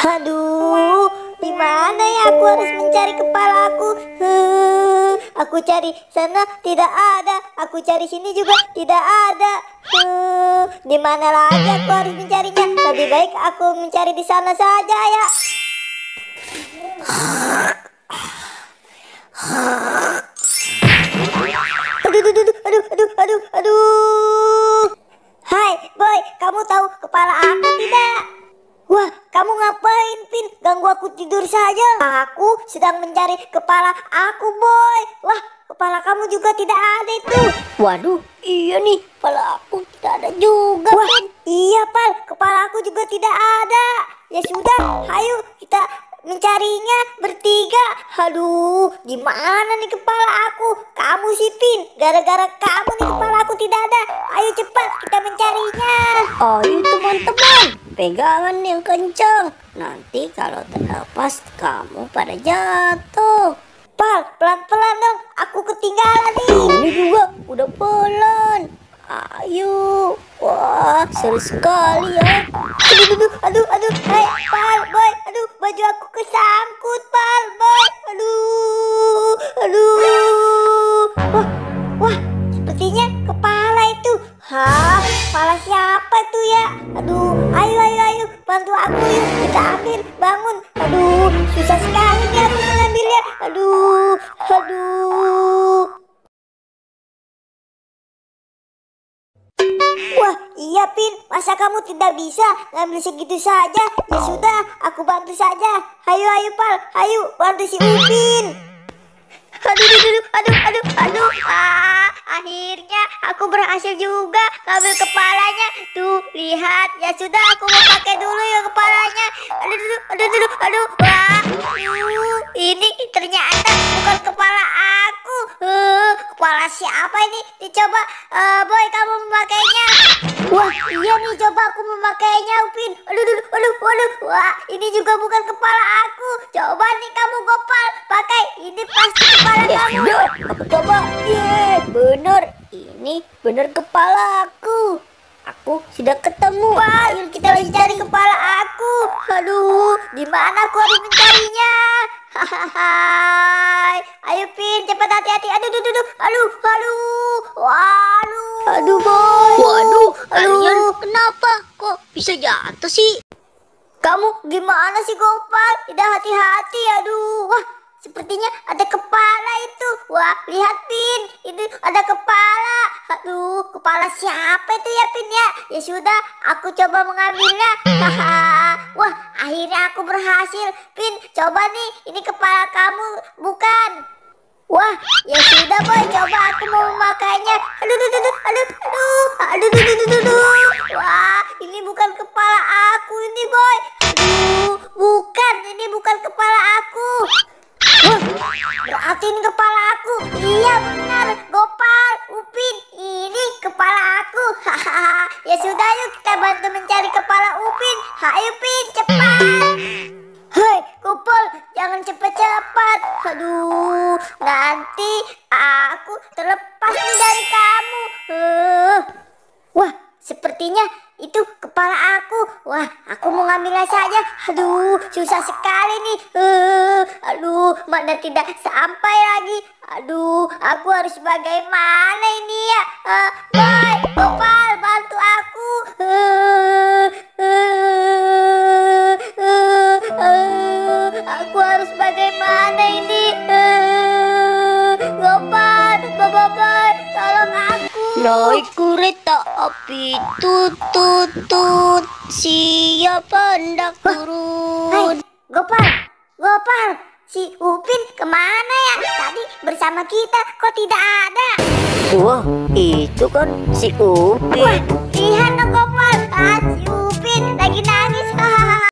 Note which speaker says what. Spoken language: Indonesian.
Speaker 1: Aduh, di mana ya aku harus mencari kepalaku? Aku cari sana tidak ada, aku cari sini juga tidak ada. Di mana lagi aku harus mencarinya? Lebih baik aku mencari di sana saja ya. Aduh. Hai, boy, kamu tahu kepala aku tidak? Wah, kamu ngapain, Pin? Ganggu aku tidur saja. Aku sedang mencari kepala aku, boy. Wah, kepala kamu juga tidak ada itu.
Speaker 2: Waduh, iya nih, kepala aku tidak ada juga.
Speaker 1: Wah, iya, Pal. Kepala aku juga tidak ada. Ya sudah, ayo kita mencarinya bertiga. Aduh, gimana nih kepala aku? Kamu sih, Pin. Gara-gara kamu nih kepala aku tidak ada. Ayo cepat kita mencarinya.
Speaker 2: Ayo teman-teman, pegangan yang kencang. Nanti kalau terlepas kamu pada jatuh.
Speaker 1: Pal, pelan-pelan dong. Aku ketinggalan nih.
Speaker 2: Ini juga udah pelan. Ayo. Wah, seru sekali ya.
Speaker 1: Aduh. Hai, Pal, boy. Aduh, baju aku kesangkut, Pal, boy. Aduh. Wah, sepertinya kepala itu. Hah, kepala siapa itu ya? Aduh, ayo. Bantu aku yuk. Kita ambil, bangun. Aduh, susah sekali nih aku mengambilnya. Aduh. Wah, iya, Pin. Masa kamu tidak bisa ngambil segitu saja? Ya sudah, aku bantu saja. Ayo, Pal. Ayo, bantu si Upin. Aduh. Akhirnya aku berhasil juga ngambil kepalanya. Tuh, lihat. Ya sudah, aku mau pakai dulu ya kepalanya. Aduh. Wah, ini ternyata bukan kepala aku. Kepala siapa ini? Dicoba, boy, kamu memakainya. Wah, iya nih, coba aku memakainya, Upin. Aduh. Wah, ini juga bukan kepala aku. Coba nih kamu, Gopal, pakai. Ini pasti kepala kamu.
Speaker 2: Aku coba. Bener. Ini bener kepala aku. Aku sudah ketemu.
Speaker 1: Wah, ayo kita cari kepala aku. Aduh, di mana aku harus mencarinya? Ayo, Pin, cepat, hati-hati. Aduh.
Speaker 2: Aduh, boy. Waduh, kalian kenapa kok bisa jatuh sih?
Speaker 1: Kamu gimana sih, Gopal? Tidak hati-hati. Aduh, wah, sepertinya ada kepala itu. Wah, lihat, Pin, itu ada kepala. Aduh, kepala siapa itu ya, Pin ya? Ya sudah, aku coba mengambilnya. Wah, akhirnya aku berhasil. Pin, coba nih, ini kepala kamu bukan? Wah, ya sudah, boy, coba aku mau memakainya. Aduh. Wah, ini bukan kepala aku ini, boy. Bukan, ini bukan kepala aku. Wah, berarti ini kepala aku. Iya benar, Gopal, Upin, ini kepala aku. Ya sudah, yuk kita bantu mencari kepala Upin. Ayo, Pin, cepat. Hei, Gopal, jangan cepat-cepat. Aduh, nanti aku terlepas nih dari kamu. Wah, sepertinya itu kepala aku. Wah, aku mau ngambilnya saja. Aduh, susah sekali nih. Aduh, mana tidak sampai lagi. Aduh, aku harus bagaimana ini ya? Boy, Gopal, bantu aku. Aku harus bagaimana ini? Gopal, Boy, tolong aku.
Speaker 2: Naik kereta api tut siap hendak turun.
Speaker 1: Hai, Gopal, si Upin kemana ya? Tadi bersama kita kok tidak ada?
Speaker 2: Wah, itu kan si Upin.
Speaker 1: Wah, lihat